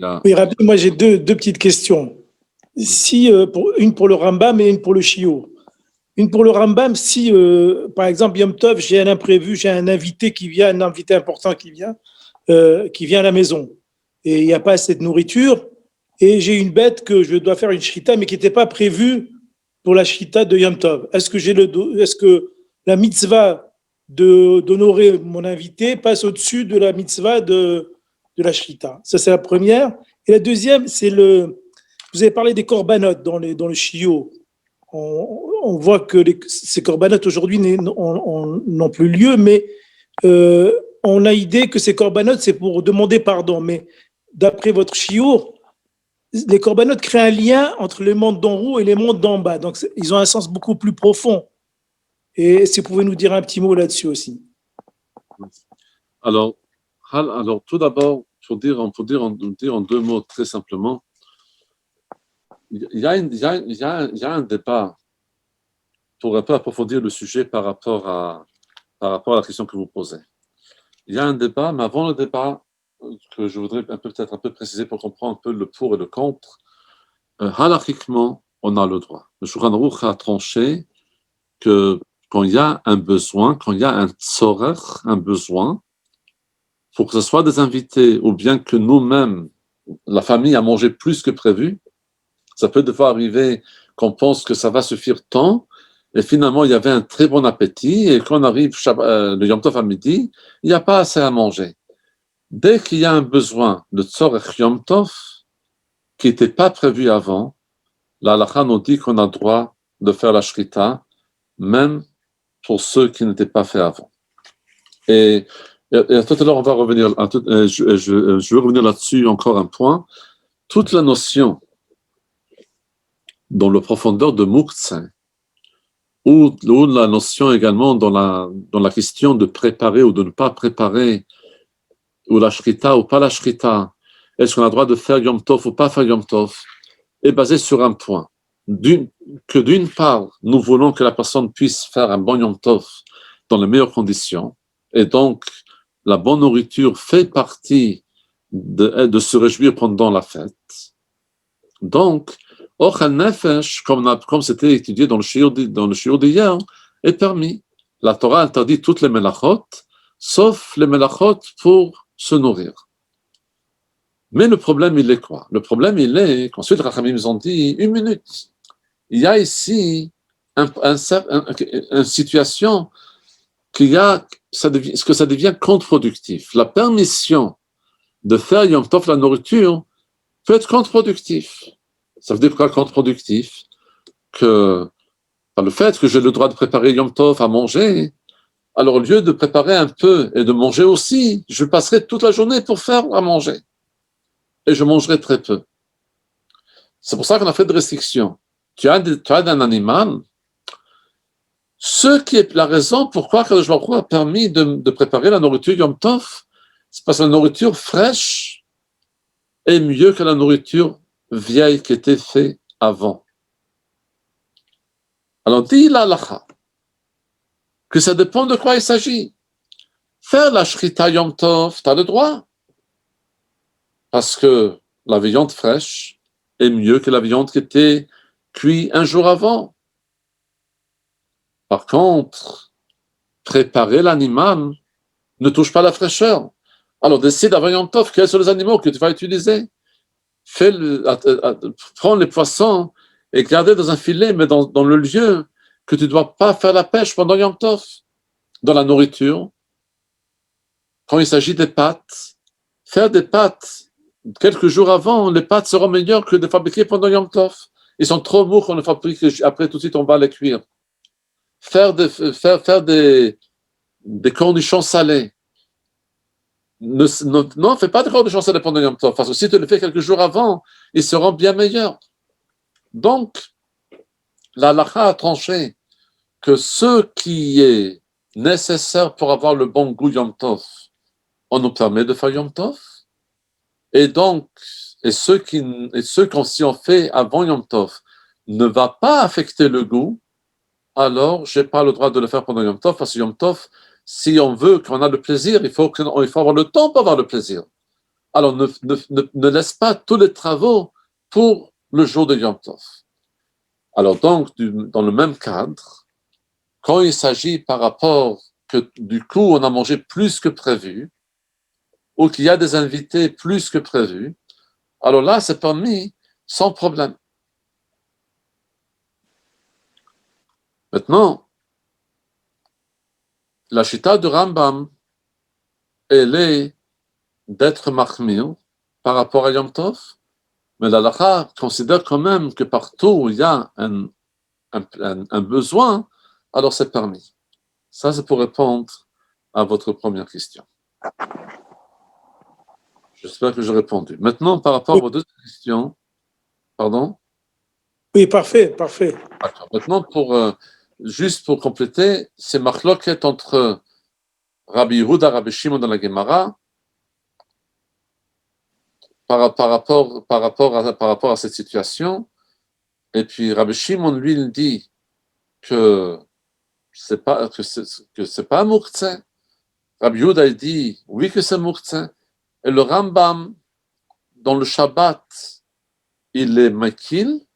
Yeah. Oui, Rabbi, moi j'ai deux petites questions. Si, une pour le Rambam et une pour le Chio. Une pour le Rambam, si par exemple Yom Tov, j'ai un imprévu, j'ai un invité qui vient, un invité important qui vient à la maison, et il n'y a pas assez de nourriture, et j'ai une bête que je dois faire une shrita, mais qui n'était pas prévue pour la shrita de Yom Tov. Est-ce que la mitzvah d'honorer mon invité passe au-dessus de la mitzvah de la shrita? Ça, c'est la première. Et la deuxième, vous avez parlé des corbanotes dans le chiot. On voit que ces corbanotes aujourd'hui n'ont plus lieu, mais on a idée que ces corbanotes, c'est pour demander pardon. Mais d'après votre chiot, les corbanotes créent un lien entre les mondes d'en haut et les mondes d'en bas. Donc, ils ont un sens beaucoup plus profond. Et si vous pouvez nous dire un petit mot là-dessus aussi. Alors tout d'abord, pour dire en deux mots très simplement, il y a un débat pour un peu approfondir le sujet par rapport à la question que vous posez. Il y a un débat, mais avant le débat, que je voudrais peut-être un peu préciser pour comprendre un peu le pour et le contre. Halachiquement, on a le droit. Le Shulchan Aruch a tranché que quand il y a un besoin, quand il y a un tzorech, un besoin, pour que ce soit des invités ou bien que nous-mêmes, la famille a mangé plus que prévu, ça peut des fois arriver qu'on pense que ça va suffire tant, et finalement il y avait un très bon appétit, et quand on arrive le Yom Tov à midi, il n'y a pas assez à manger. Dès qu'il y a un besoin de tzorech Yom Tov, qui n'était pas prévu avant, la halakha nous dit qu'on a le droit de faire la shrita, même pour ceux qui n'étaient pas faits avant. Et tout à l'heure, on va revenir, je vais revenir là-dessus encore un point. Toute la notion dans le profondeur de Muktzeh, ou la notion également dans la question de préparer ou de ne pas préparer, ou la shrita ou pas la shrita, est-ce qu'on a le droit de faire Yom Tov ou pas faire Yom Tov, est basée sur un point. D'une part, nous voulons que la personne puisse faire un bon Yom Tov dans les meilleures conditions, et donc la bonne nourriture fait partie de se réjouir pendant la fête. Donc, Ochel Nefesh, comme c'était étudié dans le shiur d'hier, est permis. La Torah interdit toutes les melachot, sauf les melachot pour se nourrir. Mais le problème, il est quoi? Le problème, il est qu'ensuite, Rachamim ont dit, une minute, il y a ici une situation ça devient contre-productif. La permission de faire Yom Tov la nourriture peut être contre-productif. Ça veut dire quoi contre-productif? Que par le fait que j'ai le droit de préparer Yom Tov à manger, alors au lieu de préparer un peu et de manger aussi, je passerai toute la journée pour faire à manger. Et je mangerai très peu. C'est pour ça qu'on a fait des restrictions. Tu as un animal, ce qui est la raison pourquoi Kadosh Baruch Hu a permis de préparer la nourriture Yom Tov, c'est parce que la nourriture fraîche est mieux que la nourriture vieille qui était faite avant. Alors, dit l'halakha que ça dépend de quoi il s'agit. Faire la shrita Yom Tov, tu as le droit. Parce que la viande fraîche est mieux que la viande qui était cuite un jour avant. Par contre, préparer l'animal ne touche pas la fraîcheur. Alors, décide avant Yom Tov quels sont les animaux que tu vas utiliser. Prends les poissons et garde dans un filet, mais dans le lieu que tu ne dois pas faire la pêche pendant Yom Tov. Dans la nourriture, quand il s'agit des pâtes, faire des pâtes quelques jours avant, les pâtes seront meilleures que de fabriquer pendant Yom Tov. Ils sont trop mous qu'on les fabrique, après tout de suite on va les cuire. Faire des cornichons salés. Non, fais pas de cornichons salés pendant Yom Tov, parce que si tu les fais quelques jours avant, ils seront bien meilleurs. Donc, la halakha a tranché que ce qui est nécessaire pour avoir le bon goût Yom Tov, on nous permet de faire Yom Tov. Et donc, si on fait avant Yom Tov ne va pas affecter le goût, alors je n'ai pas le droit de le faire pendant Yom Tov, parce que Yom Tov, si on veut qu'on ait le plaisir, il faut avoir le temps pour avoir le plaisir. alors ne laisse pas tous les travaux pour le jour de Yom Tov. Alors donc, dans le même cadre, quand il s'agit par rapport que du coup on a mangé plus que prévu, ou qu'il y a des invités plus que prévu, alors là c'est permis sans problème. Maintenant, la chita de Rambam, elle est d'être mahmir par rapport à Yom Tov, mais la halakha considère quand même que partout où il y a un besoin, alors c'est permis. Ça, c'est pour répondre à votre première question. J'espère que j'ai répondu. Maintenant, par rapport à vos deux questions, pardon? Oui, parfait, parfait. D'accord. Maintenant, juste pour compléter, c'est marloquet entre Rabbi Yehuda et Rabbi Shimon dans la Gemara par rapport à cette situation. Et puis Rabbi Shimon, lui, il dit que c'est pas un mourtse. Rabbi Yehuda, il dit oui que c'est mourtse. Et le Rambam, dans le Shabbat, il est mekil,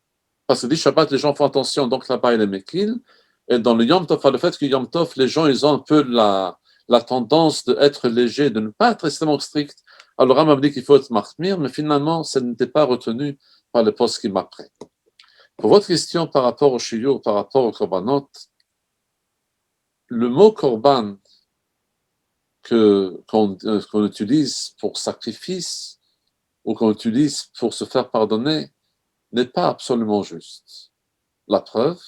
parce que dit Shabbat, les gens font attention, donc là-bas, il est mekil. Et dans le Yom Tov, le fait que Yom Tov, les gens, ils ont un peu la tendance d'être légers, de ne pas être extrêmement strict. Alors, Rambam dit qu'il faut être mahmir, mais finalement, ça n'était pas retenu par le poste qui m'apprête. Pour votre question par rapport au shiur, par rapport au korbanot, le mot korban qu'on utilise pour sacrifice ou qu'on utilise pour se faire pardonner n'est pas absolument juste. La preuve,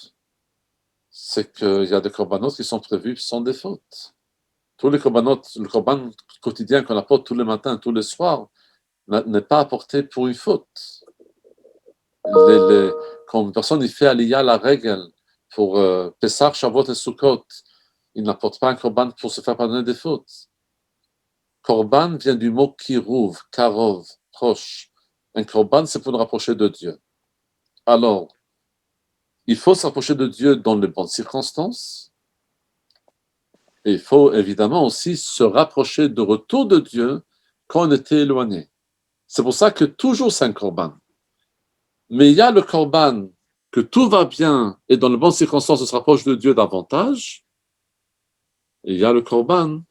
c'est qu'il y a des korbanot qui sont prévus sans des fautes. Tous les korbanot, le korban quotidien qu'on apporte tous les matins, tous les soirs, n'est pas apporté pour une faute. Quand une personne y fait aliyah la règle pour Pessah, Shavuot et Sukkot, il n'apporte pas un korban pour se faire pardonner des fautes. Korban vient du mot kiruv, karov, proche. Un korban, c'est pour nous rapprocher de Dieu. Alors, il faut se rapprocher de Dieu dans les bonnes circonstances. Et il faut évidemment aussi se rapprocher de retour de Dieu quand on était éloigné. C'est pour ça que toujours c'est un korban. Mais il y a le korban que tout va bien et dans les bonnes circonstances on se rapproche de Dieu davantage. Et il y a le korban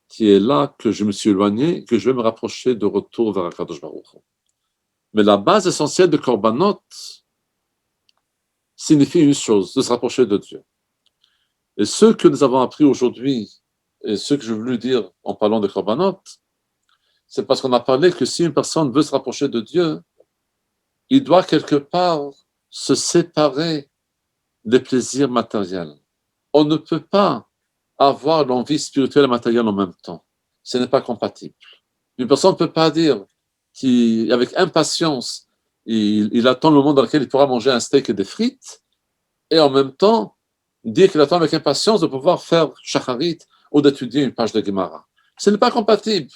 qui est là que je me suis éloigné, que je vais me rapprocher de retour vers Akadosh Baruch Hu. Mais la base essentielle de korbanot signifie une chose, de se rapprocher de Dieu. Et ce que nous avons appris aujourd'hui, et ce que je voulais dire en parlant de korbanot, c'est parce qu'on a parlé que si une personne veut se rapprocher de Dieu, il doit quelque part se séparer des plaisirs matériels. On ne peut pas avoir l'envie spirituelle et matérielle en même temps. Ce n'est pas compatible. Une personne ne peut pas dire qu'avec impatience, il attend le moment dans lequel il pourra manger un steak et des frites, et en même temps dire qu'il attend avec impatience de pouvoir faire shacharit ou d'étudier une page de Gemara. Ce n'est pas compatible.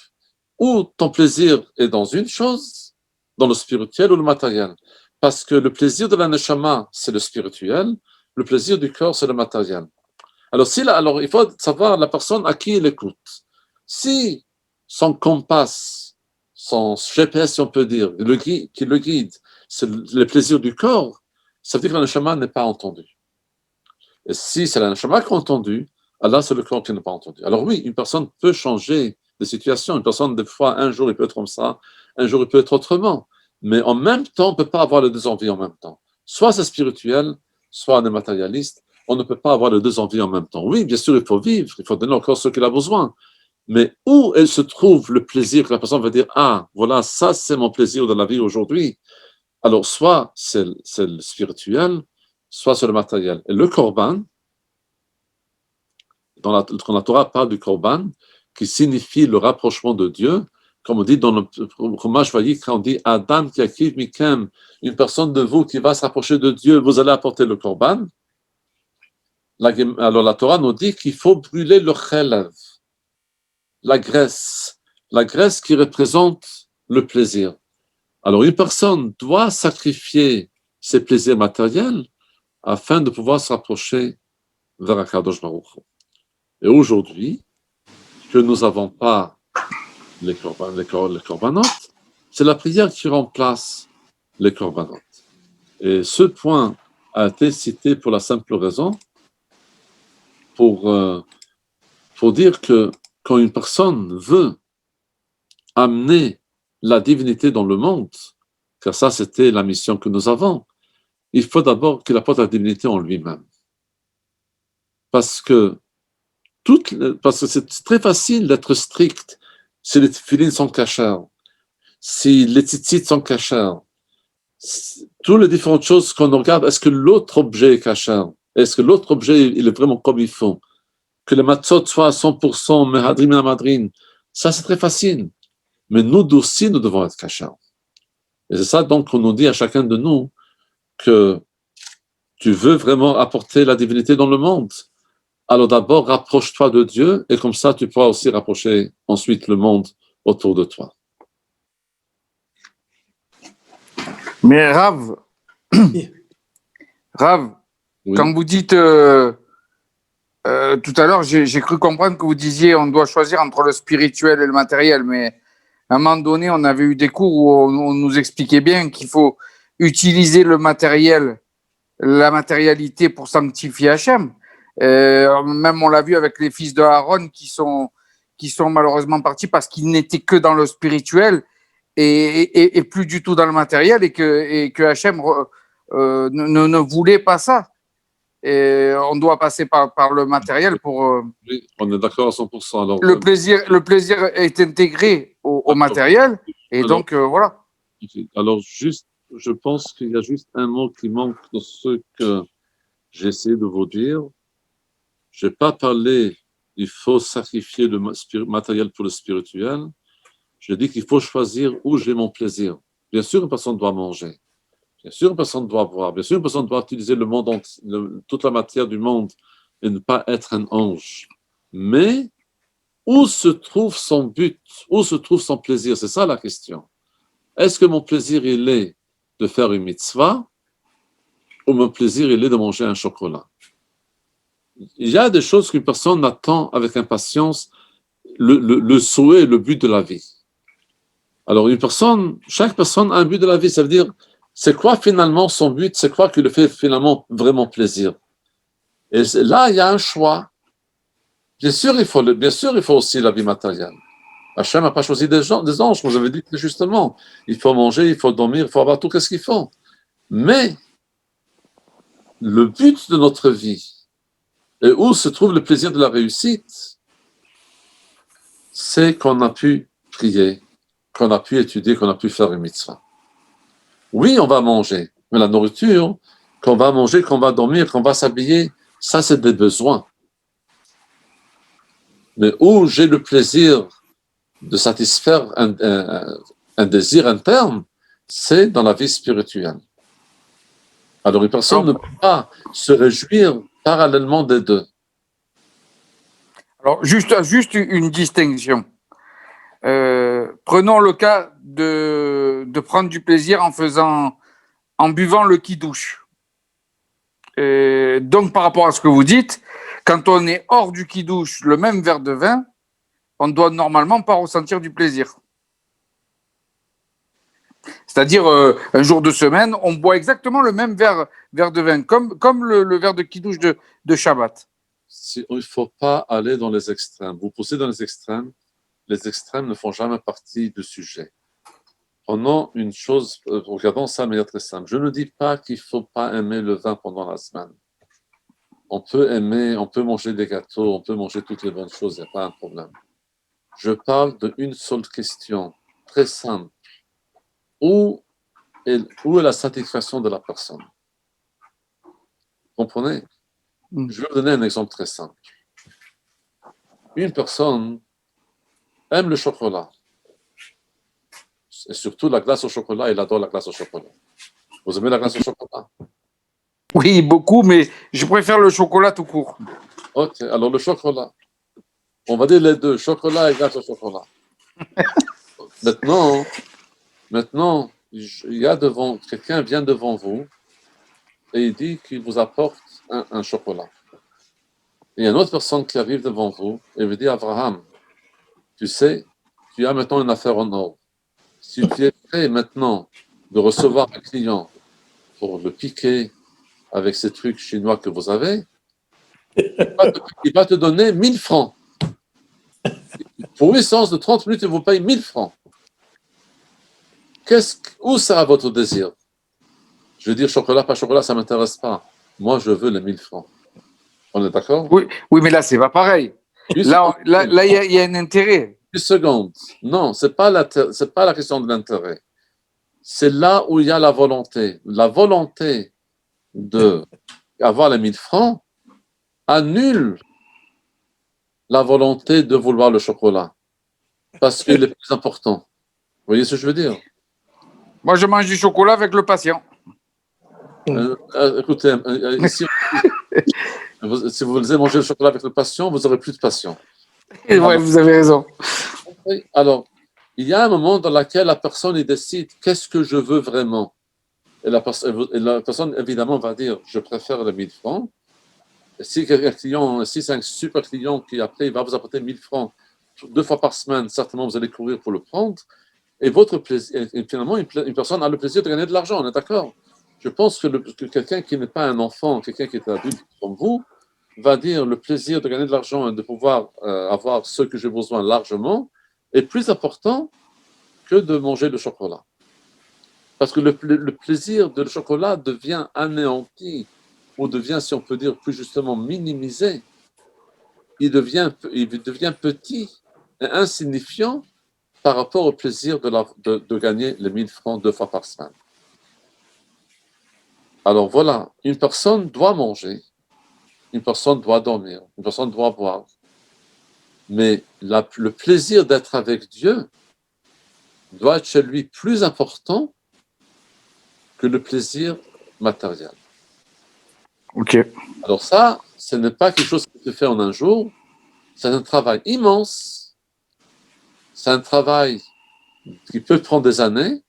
Ou ton plaisir est dans une chose, dans le spirituel ou le matériel. Parce que le plaisir de la neshama, c'est le spirituel, le plaisir du corps, c'est le matériel. Alors, il faut savoir la personne à qui il écoute. Si son compass, son GPS, si on peut dire, qui le guide, c'est le plaisir du corps, ça veut dire que la neshama n'est pas entendue. Et si c'est la neshama qui est entendue, alors c'est le corps qui n'est pas entendu. Alors oui, une personne peut changer de situation. Une personne, des fois, un jour, il peut être comme ça, un jour, il peut être autrement. Mais en même temps, on ne peut pas avoir les deux envies en même temps. Soit c'est spirituel, soit on est matérialiste. On ne peut pas avoir les deux envies en même temps. Oui, bien sûr, il faut vivre, il faut donner encore ce qu'il a besoin. Mais où elle se trouve le plaisir que la personne va dire, ah, voilà, ça c'est mon plaisir de la vie aujourd'hui. Alors, soit c'est le spirituel, soit c'est le matériel. Et le korban, quand la Torah parle du korban, qui signifie le rapprochement de Dieu, comme on dit dans le Chumash Vayikra, on dit Adam qui akiv mikem, une personne de vous qui va se rapprocher de Dieu, vous allez apporter le korban. Alors la Torah nous dit qu'il faut brûler le chelev, la graisse qui représente le plaisir. Alors une personne doit sacrifier ses plaisirs matériels afin de pouvoir se rapprocher vers Akadosh Baruch Hu. Et aujourd'hui, que nous n'avons pas les corbanotes, c'est la prière qui remplace les corbanotes. Et ce point a été cité pour la simple raison, pour dire que quand une personne veut amener la divinité dans le monde, car ça c'était la mission que nous avons, il faut d'abord qu'il apporte la divinité en lui-même. Parce que c'est très facile d'être strict si les filines sont cachères, si les tzitzit sont cachères, toutes les différentes choses qu'on regarde, est-ce que l'autre objet est cachère? Est-ce que l'autre objet il est vraiment comme il faut? Que le matzot soit à 100% mehadrim et madrin, ça c'est très facile. Mais nous aussi, nous devons être cachers. Et c'est ça donc qu'on nous dit à chacun de nous que tu veux vraiment apporter la divinité dans le monde. Alors d'abord, rapproche-toi de Dieu et comme ça, tu pourras aussi rapprocher ensuite le monde autour de toi. Mais Rav, Oui. quand vous dites tout à l'heure, j'ai cru comprendre que vous disiez on doit choisir entre le spirituel et le matériel, mais à un moment donné, on avait eu des cours où on nous expliquait bien qu'il faut utiliser le matériel, la matérialité pour sanctifier Hachem. Même on l'a vu avec les fils de Aaron qui sont malheureusement partis parce qu'ils n'étaient que dans le spirituel et plus du tout dans le matériel et que Hachem ne voulait pas ça. Et on doit passer par le matériel pour. Oui, on est d'accord à 100%. Alors, le plaisir est intégré au matériel et alors, donc voilà. Alors, juste, je pense qu'il y a juste un mot qui manque dans ce que j'essaie de vous dire. Je n'ai pas parlé, il faut sacrifier le matériel pour le spirituel. Je dis qu'il faut choisir où j'ai mon plaisir. Bien sûr, une personne doit manger. Bien sûr, une personne doit boire. Bien sûr, une personne doit utiliser le monde, toute la matière du monde et ne pas être un ange. Mais où se trouve son but? Où se trouve son plaisir? C'est ça la question. Est-ce que mon plaisir, il est de faire une mitzvah ou mon plaisir, il est de manger un chocolat? Il y a des choses qu'une personne attend avec impatience, le souhait, le but de la vie. Alors, chaque personne a un but de la vie. Ça veut dire, c'est quoi finalement son but? C'est quoi qui le fait finalement vraiment plaisir? Et là, il y a un choix. Bien sûr, il faut aussi la vie matérielle. Hachem n'a pas choisi des anges, comme vous avez dit justement. Il faut manger, il faut dormir, il faut avoir tout ce qu'il faut. Mais le but de notre vie, et où se trouve le plaisir de la réussite, c'est qu'on a pu prier, qu'on a pu étudier, qu'on a pu faire une mitzvah. Oui, on va manger, mais la nourriture, qu'on va manger, qu'on va dormir, qu'on va s'habiller, ça c'est des besoins. Mais où j'ai le plaisir de satisfaire un désir interne, c'est dans la vie spirituelle. Alors une personne ne peut pas se réjouir parallèlement des deux. Alors juste une distinction. Prenons le cas de prendre du plaisir en buvant le kidouche. Donc par rapport à ce que vous dites, quand on est hors du kidouche, le même verre de vin, on ne doit normalement pas ressentir du plaisir. C'est-à-dire, un jour de semaine, on boit exactement le même verre de vin, comme le verre de kidouche de Shabbat. Il ne faut pas aller dans les extrêmes. Vous poussez dans les extrêmes ne font jamais partie du sujet. Prenons une chose, regardons ça de manière très simple. Je ne dis pas qu'il ne faut pas aimer le vin pendant la semaine. On peut aimer, on peut manger des gâteaux, on peut manger toutes les bonnes choses, il n'y a pas un problème. Je parle d'une seule question, très simple. Où est la satisfaction de la personne? Vous comprenez? Je vais vous donner un exemple très simple. Une personne aime le chocolat. Et surtout la glace au chocolat, il adore la glace au chocolat. Vous aimez la glace au chocolat? Oui, beaucoup, mais je préfère le chocolat tout court. Ok, alors le chocolat. On va dire les deux, chocolat et glace au chocolat. Maintenant, quelqu'un vient devant vous et il dit qu'il vous apporte un chocolat. Il y a une autre personne qui arrive devant vous et vous dit, Abraham, tu sais, tu as maintenant une affaire en ordre. Si tu es prêt maintenant de recevoir un client pour le piquer avec ces trucs chinois que vous avez, il va te donner 1000 francs. Pour une séance de 30 minutes, il vous paye 1000 francs. Où sera votre désir? Je veux dire chocolat, pas chocolat, ça ne m'intéresse pas. Moi, je veux les 1000 francs. On est d'accord? Oui, mais là, c'est pas pareil. Là, il y a un intérêt. Une seconde. Non, ce n'est pas la question de l'intérêt. C'est là où il y a la volonté. La volonté d'avoir les 1000 francs annule la volonté de vouloir le chocolat. Parce qu'il est plus important. Vous voyez ce que je veux dire? Moi, je mange du chocolat avec le patient. Écoutez, si vous voulez manger le chocolat avec le patient, vous n'aurez plus de patient. Oui, vous avez raison. Alors, il y a un moment dans lequel la personne décide qu'est-ce que je veux vraiment. Et la personne, évidemment, va dire je préfère les 1000 francs. Et si c'est un super client qui après il va vous apporter 1000 francs 2 fois par semaine, certainement vous allez courir pour le prendre. Et votre plaisir, et finalement, une personne a le plaisir de gagner de l'argent, on est d'accord? Je pense que quelqu'un qui n'est pas un enfant, quelqu'un qui est adulte comme vous, va dire le plaisir de gagner de l'argent et de pouvoir avoir ce que j'ai besoin largement est plus important que de manger le chocolat. Parce que le plaisir de le chocolat devient anéanti, ou devient, si on peut dire plus justement, minimisé. Il devient petit et insignifiant par rapport au plaisir de gagner les 1000 francs 2 fois par semaine. Alors voilà, une personne doit manger, une personne doit dormir, une personne doit boire. Mais le plaisir d'être avec Dieu doit être chez lui plus important que le plaisir matériel. Ok. Alors ça, ce n'est pas quelque chose qui se fait en un jour, c'est un travail immense, c'est un travail qui peut prendre des années,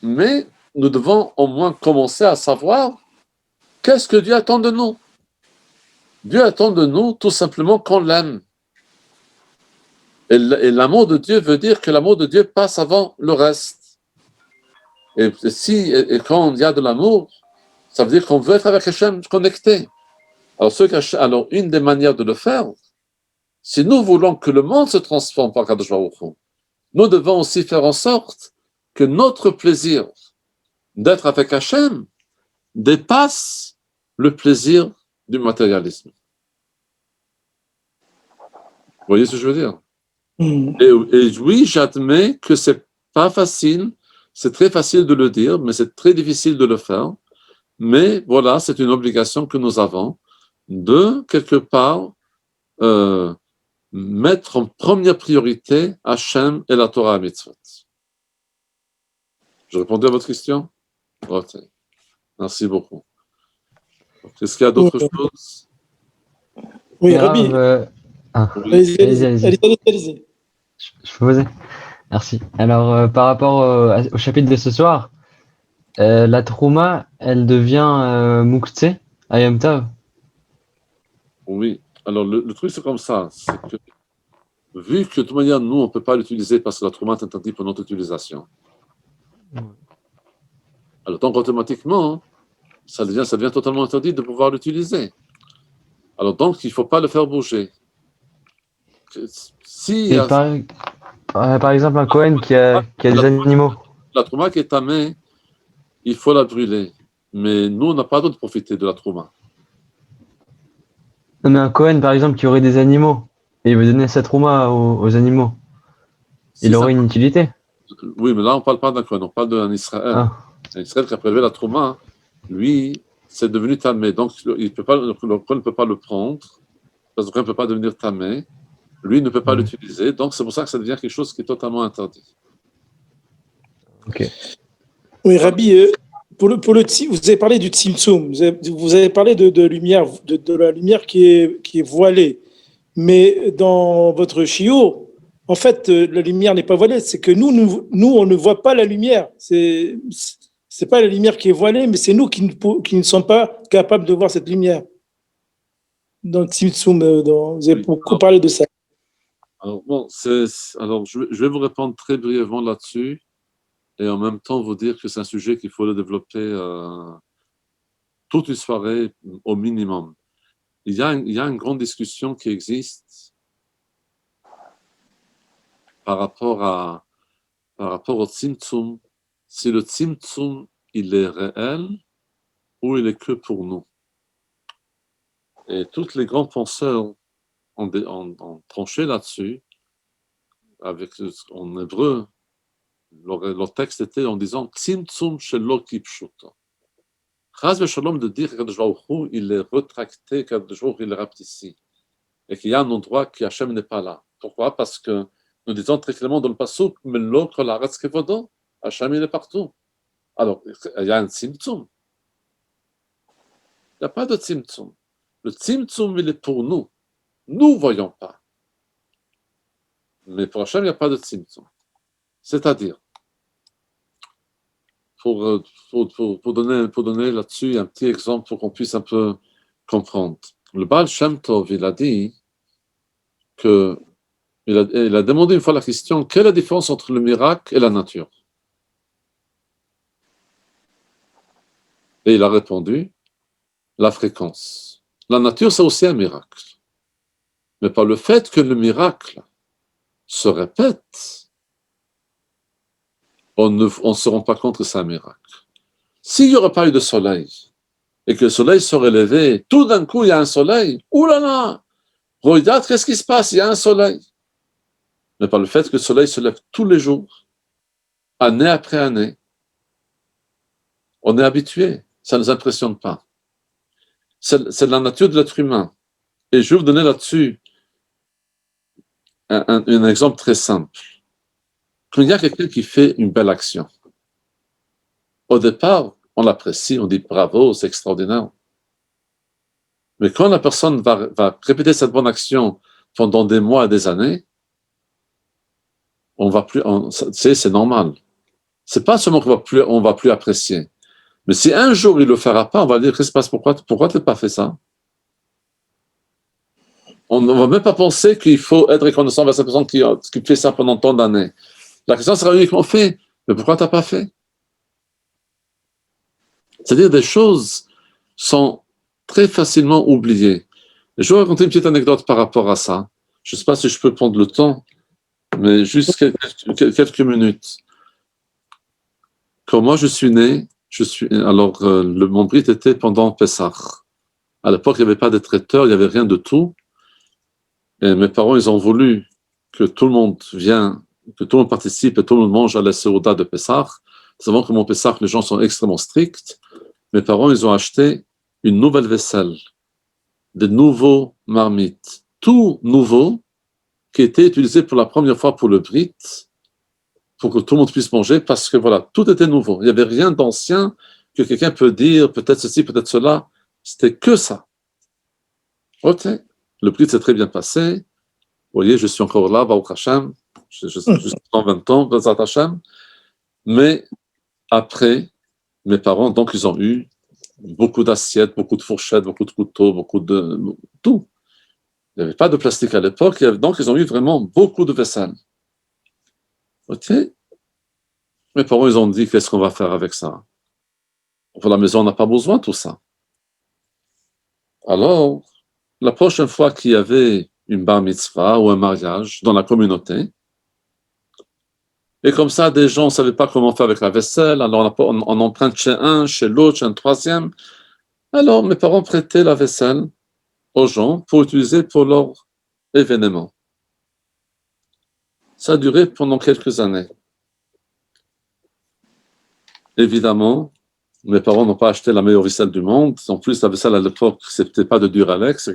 mais nous devons au moins commencer à savoir qu'est-ce que Dieu attend de nous. Dieu attend de nous tout simplement qu'on l'aime. Et l'amour de Dieu veut dire que l'amour de Dieu passe avant le reste. Et quand il y a de l'amour, ça veut dire qu'on veut être avec Hachem connecté. Alors, une des manières de le faire, si nous voulons que le monde se transforme par Kadosh Baruch Hu, nous devons aussi faire en sorte que notre plaisir d'être avec Hachem dépasse le plaisir du matérialisme. Vous voyez ce que je veux dire? Et oui, j'admets que c'est pas facile, c'est très facile de le dire, mais c'est très difficile de le faire. Mais voilà, c'est une obligation que nous avons de, quelque part, mettre en première priorité Hachem et la Torah Mitzvot. Je répondais à votre question? Ok. Merci beaucoup. Est-ce qu'il y a d'autres choses? Oui, Rabbi. Allez-y. Je peux poser. Merci. Alors, par rapport au chapitre de ce soir, la Trouma, elle devient Moukhtse à Yom Tov. Oui. Alors, le truc, c'est comme ça. C'est que, vu que de toute manière, nous, on ne peut pas l'utiliser parce que la Trouma est interdite pour notre utilisation. Alors, donc, automatiquement, ça devient totalement interdit de pouvoir l'utiliser. Alors, donc, il ne faut pas le faire bouger. Si par exemple, un Kohen qui a des animaux. La Trouma qui est tamée, il faut la brûler. Mais nous, on n'a pas le droit de profiter de la Trouma. Non, mais un Kohen, par exemple, qui aurait des animaux, et il veut donner sa Trouma aux animaux, il aurait une utilité. Oui, mais là, on ne parle pas d'un Kohen, on parle d'un Israël. Ah. Un Israël qui a prélevé la Trouma, lui, c'est devenu tamé. Donc, le Kohen ne peut pas le prendre, parce que le Kohen ne peut pas devenir tamé. Lui ne peut pas l'utiliser. Donc, c'est pour ça que ça devient quelque chose qui est totalement interdit. Ok. Oui, Rabbi, vous avez parlé du Tzimtzum, vous avez parlé de lumière, de la lumière qui est voilée. Mais dans votre shiur, en fait, la lumière n'est pas voilée, c'est que nous, on ne voit pas la lumière. C'est pas la lumière qui est voilée, mais c'est nous qui ne sommes pas capables de voir cette lumière. Dans le Tzimtzum, vous avez beaucoup parlé de ça. Alors, bon, alors je vais vous répondre très brièvement là-dessus et en même temps vous dire que c'est un sujet qu'il faut le développer toute une soirée au minimum. Il y a une grande discussion qui existe par rapport au Tzimtzum, si le Tzimtzum, il est réel ou il est que pour nous. Et tous les grands penseurs ont tranché là-dessus, en hébreu, leur texte était en disant Tzimtzum shelo kipshuto. Chas v'shalom de dire qu'Akadosh Baruch Hu, il est retracté, qu'Akadosh Baruch Hu, il est rapetissé. Et qu'il y a un endroit que Hachem n'est pas là. Pourquoi? Parce que nous disons très clairement dans le pasuk, mais l'autre, la Haaretz kevodo, Hachem, il est partout. Alors, il y a un tzimtzum. Il n'y a pas de tzimtzum. Le tzimtzum, il est pour nous. Nous ne voyons pas. Mais pour Hachem, il n'y a pas de tzimtzum. C'est-à-dire, pour donner là-dessus un petit exemple pour qu'on puisse un peu comprendre. Le Baal Shem Tov, il a dit que il a demandé une fois la question, quelle est la différence entre le miracle et la nature? Et il a répondu, la fréquence. La nature, c'est aussi un miracle. Mais par le fait que le miracle se répète, on ne se rend pas compte que c'est un miracle. S'il n'y aurait pas eu de soleil, et que le soleil serait levé, tout d'un coup, il y a un soleil, oulala, regarde, qu'est-ce qui se passe? Il y a un soleil. Mais par le fait que le soleil se lève tous les jours, année après année, on est habitué, ça ne nous impressionne pas. C'est la nature de l'être humain. Et je vais vous donner là-dessus un exemple très simple. Quand il y a quelqu'un qui fait une belle action, au départ, on l'apprécie, on dit bravo, c'est extraordinaire. Mais quand la personne va répéter cette bonne action pendant des mois et des années, on va plus, c'est normal. C'est pas seulement qu'on va plus apprécier. Mais si un jour il le fera pas, on va dire qu'est-ce qui se passe, pourquoi tu n'as pas fait ça? On ne va même pas penser qu'il faut être reconnaissant envers cette personne qui fait ça pendant tant d'années. La question sera uniquement fait, mais pourquoi tu n'as pas fait? C'est-à-dire des choses sont très facilement oubliées. Je vais raconter une petite anecdote par rapport à ça. Je ne sais pas si je peux prendre le temps, mais juste quelques minutes. Quand moi je suis né, mon brit était pendant Pessah. À l'époque, il n'y avait pas de traiteur, il n'y avait rien de tout. Et mes parents, ils ont voulu que tout le monde vienne, que tout le monde participe et tout le monde mange à la Seuda de Pessah. Savant que mon Pessah, les gens sont extrêmement stricts. Mes parents, ils ont acheté une nouvelle vaisselle, des nouveaux marmites, tout nouveau, qui était utilisé pour la première fois pour le Brit, pour que tout le monde puisse manger, parce que voilà, tout était nouveau. Il n'y avait rien d'ancien que quelqu'un peut dire, peut-être ceci, peut-être cela. C'était que ça. Ok. Le Brit s'est très bien passé. Vous voyez, je suis encore là, Baruch Hashem. Je suis dans 20 ans, Bezat Hashem. Mais après, mes parents, donc, ils ont eu beaucoup d'assiettes, beaucoup de fourchettes, beaucoup de couteaux, beaucoup de tout. Il n'y avait pas de plastique à l'époque, donc ils ont eu vraiment beaucoup de vaisselle. Ok. Mes parents, ils ont dit, qu'est-ce qu'on va faire avec ça? Pour la maison, on n'a pas besoin de tout ça. Alors, la prochaine fois qu'il y avait une bar mitzvah ou un mariage dans la communauté, et comme ça, des gens ne savaient pas comment faire avec la vaisselle, alors on emprunte chez un, chez l'autre, chez un troisième. Alors, mes parents prêtaient la vaisselle aux gens pour utiliser pour leur événement. Ça a duré pendant quelques années. Évidemment, mes parents n'ont pas acheté la meilleure vaisselle du monde. En plus, la vaisselle à l'époque, c'était pas de Duralex.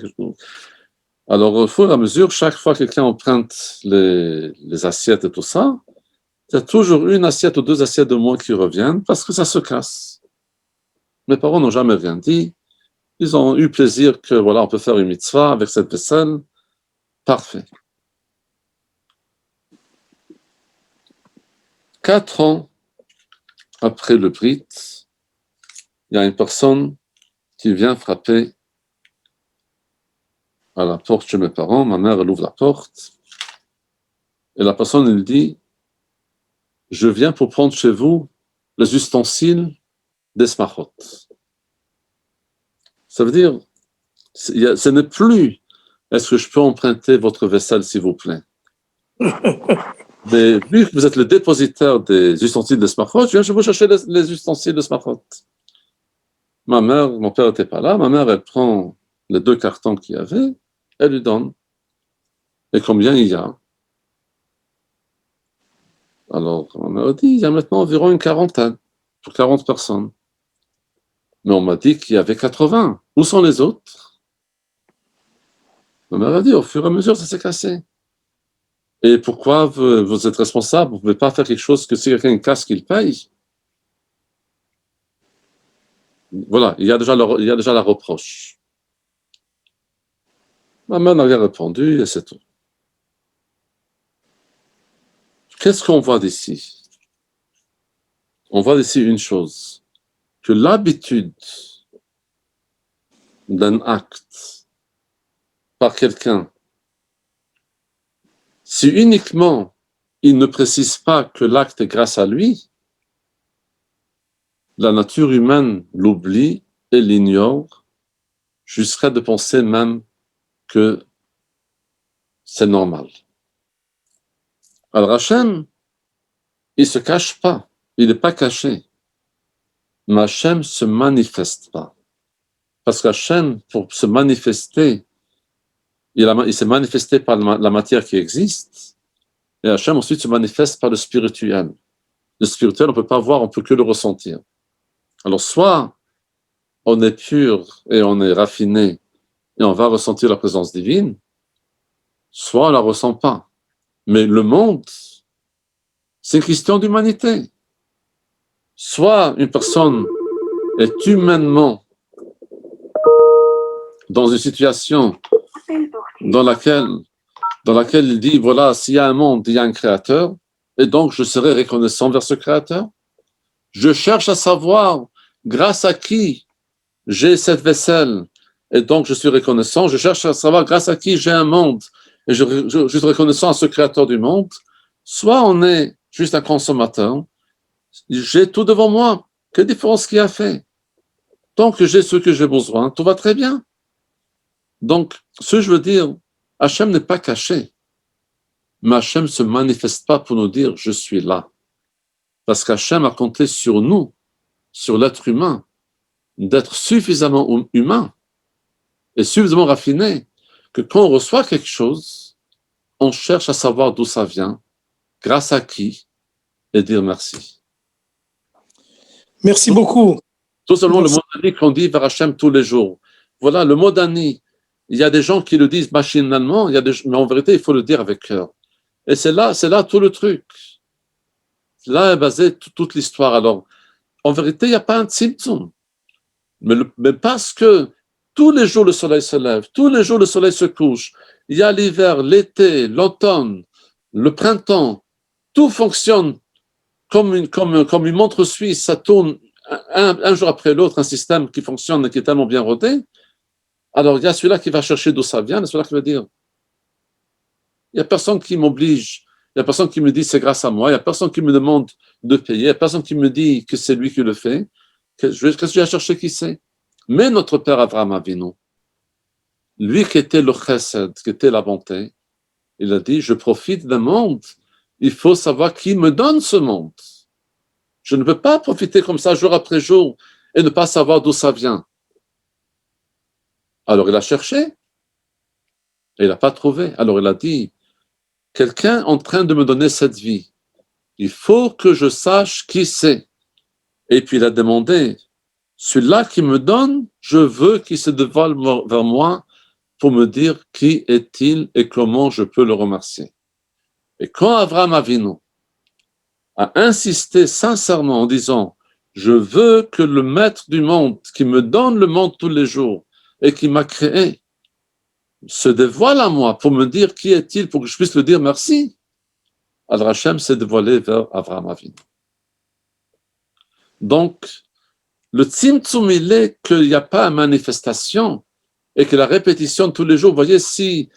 Alors, au fur et à mesure, chaque fois que quelqu'un emprunte les assiettes et tout ça, il y a toujours une assiette ou deux assiettes de moins qui reviennent parce que ça se casse. Mes parents n'ont jamais rien dit. Ils ont eu plaisir que, voilà, on peut faire une mitzvah avec cette vaisselle. Parfait. 4 ans après le Brit, il y a une personne qui vient frapper à la porte chez mes parents. Ma mère, elle ouvre la porte. Et la personne, elle dit, je viens pour prendre chez vous les ustensiles des smachot. Ça veut dire, ce n'est plus, est-ce que je peux emprunter votre vaisselle, s'il vous plaît? Mais vu que vous êtes le dépositaire des ustensiles de smachot, je viens chez vous chercher les ustensiles de smachot. Mon père n'était pas là, ma mère, elle prend les 2 cartons qu'il y avait, elle lui donne. Et combien il y a? Alors, ma mère a dit, il y a maintenant environ une quarantaine, pour 40 personnes. Mais on m'a dit qu'il y avait 80. Où sont les autres? Ma mère a dit, au fur et à mesure, ça s'est cassé. Et pourquoi vous êtes responsable? Vous ne pouvez pas faire quelque chose que si quelqu'un casse, qu'il paye. Voilà, il y a déjà la reproche. Ma mère n'a rien répondu et c'est tout. Qu'est-ce qu'on voit d'ici? On voit d'ici une chose, que l'habitude d'un acte par quelqu'un, si uniquement il ne précise pas que l'acte est grâce à lui, la nature humaine l'oublie et l'ignore, jusqu'à de penser même que c'est normal. Alors Hachem, il ne se cache pas, il n'est pas caché. Mais Hachem ne se manifeste pas. Parce qu'Hachem, pour se manifester, il s'est manifesté par la matière qui existe, et Hachem ensuite se manifeste par le spirituel. Le spirituel, on ne peut pas voir, on ne peut que le ressentir. Alors soit on est pur et on est raffiné, et on va ressentir la présence divine, soit on ne la ressent pas. Mais le monde, c'est une question d'humanité. Soit une personne est humainement dans une situation dans laquelle il dit, voilà, s'il y a un monde, il y a un créateur, et donc je serai reconnaissant vers ce créateur. Je cherche à savoir grâce à qui j'ai cette vaisselle, et donc je suis reconnaissant. Je cherche à savoir grâce à qui j'ai un monde, et je suis reconnaissant à ce créateur du monde. Soit on est juste un consommateur, j'ai tout devant moi. Quelle différence qu'il a fait? Tant que j'ai ce que j'ai besoin, tout va très bien. Donc, ce que je veux dire, Hachem n'est pas caché, mais Hachem ne se manifeste pas pour nous dire « je suis là ». Parce qu'Hachem a compté sur nous, sur l'être humain, d'être suffisamment humain et suffisamment raffiné que quand on reçoit quelque chose, on cherche à savoir d'où ça vient, grâce à qui, et dire merci. Merci beaucoup. Tout simplement Merci. le mot d'Ani qu'on dit vers Hachem tous les jours. Voilà, le mot d'Ani. Il y a des gens qui le disent machinalement, mais en vérité, il faut le dire avec cœur. Et c'est là tout le truc. Là est basée toute l'histoire. Alors, en vérité, il n'y a pas un tzimtzum. Mais parce que tous les jours le soleil se lève, tous les jours le soleil se couche, il y a l'hiver, l'été, l'automne, le printemps, tout fonctionne comme une montre suisse, ça tourne un jour après l'autre, un système qui fonctionne et qui est tellement bien rodé. Alors, il y a celui-là qui va chercher d'où ça vient, et celui-là qui va dire, il n'y a personne qui m'oblige, il n'y a personne qui me dit c'est grâce à moi, il n'y a personne qui me demande de payer, il n'y a personne qui me dit que c'est lui qui le fait. Qu'est-ce que je vais chercher qui sait? Mais notre père Abraham Avinu, lui qui était le chesed, qui était la bonté, il a dit, je profite d'un monde, il faut savoir qui me donne ce monde. Je ne peux pas profiter comme ça jour après jour et ne pas savoir d'où ça vient. Alors il a cherché et il n'a pas trouvé. Alors il a dit, quelqu'un en train de me donner cette vie, il faut que je sache qui c'est. Et puis il a demandé, celui-là qui me donne, je veux qu'il se dévoile vers moi pour me dire qui est-il et comment je peux le remercier. Et quand Abraham Avinu a insisté sincèrement en disant, je veux que le maître du monde, qui me donne le monde tous les jours et qui m'a créé, se dévoile à moi pour me dire qui est-il, pour que je puisse le dire merci. Alors Hachem s'est dévoilé vers Abraham Avinu. Donc, le tzimtzum, il est qu'il n'y a pas de manifestation et que la répétition tous les jours, vous voyez, si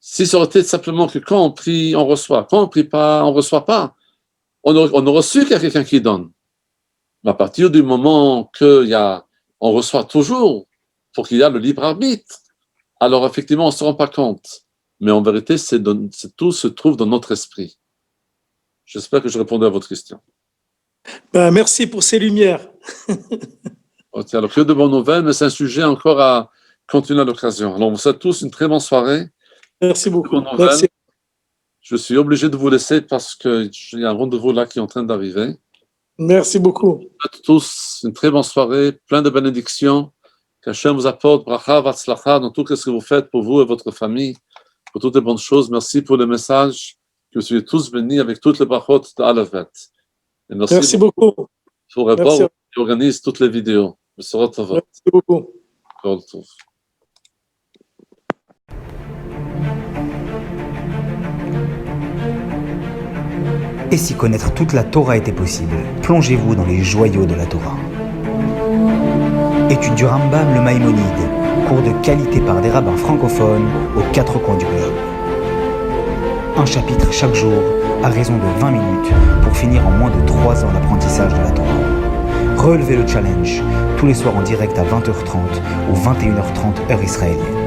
Si ça aurait été simplement que quand on prie, on reçoit, quand on prie pas, on reçoit pas, on aurait su qu'il y a quelqu'un qui donne. Mais à partir du moment on reçoit toujours pour qu'il y ait le libre arbitre, alors effectivement, on ne se rend pas compte. Mais en vérité, tout se trouve dans notre esprit. J'espère que je répondais à votre question. Ben, merci pour ces lumières. Ok, alors, que de bonnes nouvelles, mais c'est un sujet encore à continuer à l'occasion. Alors, on vous souhaite tous une très bonne soirée. Merci beaucoup. Bonne nouvelle. Merci. Je suis obligé de vous laisser parce qu'il y a un rendez-vous là qui est en train d'arriver. Merci beaucoup. Je vous souhaite tous une très bonne soirée, plein de bénédictions. Qu'Hachem vous apporte bracha, vatzlacha dans tout ce que vous faites pour vous et votre famille, pour toutes les bonnes choses. Merci pour le message. Que vous soyez tous bénis avec toutes les brachot de Alavet. Et Merci beaucoup. Pour Rebord qui organise toutes les vidéos. Merci beaucoup. Et si connaître toute la Torah était possible, plongez-vous dans les joyaux de la Torah. Étude du Rambam, le Maïmonide, cours de qualité par des rabbins francophones aux 4 coins du globe. Un chapitre chaque jour, à raison de 20 minutes, pour finir en moins de 3 ans l'apprentissage de la Torah. Relevez le challenge, tous les soirs en direct à 20h30 ou 21h30 heure israélienne.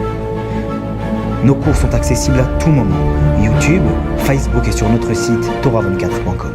Nos cours sont accessibles à tout moment, YouTube, Facebook et sur notre site torah24.com.